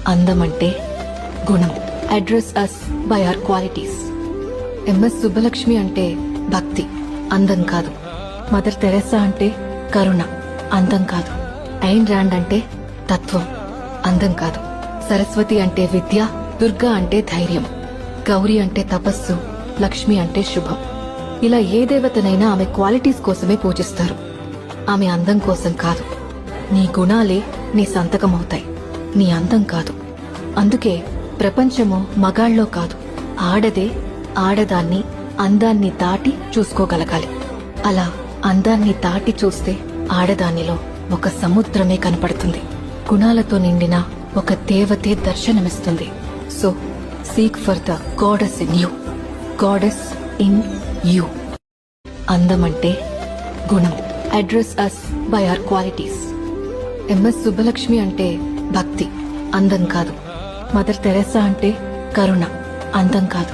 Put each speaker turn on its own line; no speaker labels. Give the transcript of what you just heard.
అందం అంటే గుణం. Address us by our qualities. MS Subbulakshmi అంటే భక్తి, అందం కాదు. మదర్ తెరెసా అంటే కరుణ, అందం కాదు. ఐన్ ర్యాండ్ అంటే తత్వం, అందం కాదు. సరస్వతి అంటే విద్య, దుర్గా అంటే ధైర్యం, గౌరీ అంటే తపస్సు, లక్ష్మి అంటే శుభం. ఇలా ఏ దేవతనైనా ఆమె క్వాలిటీస్ కోసమే పూజిస్తారు. ఆమె అందం కోసం కాదు. నీ గుణాలే నీ సంతకమవుతాయి, నీ అందం కాదు. అందుకే ప్రపంచము మగాళ్ళలో కాదు, ఆడదే ఆడదాన్ని అందాన్ని దాటి చూసుకోగలగాలి. అలా అందాన్ని దాటి చూస్తే ఆడదానిలో ఒక సముద్రమే కనపడుతుంది. గుణాలతో నిండిన ఒక దేవతే దర్శనమిస్తుంది. So seek for the goddess in you, goddess in you. అందమంటే గుణం. Address us by our qualities. MS Subbulakshmi అంటే భక్తి, అందం కాదు. మదర్ తెరెసా అంటే కరుణ, అందం కాదు.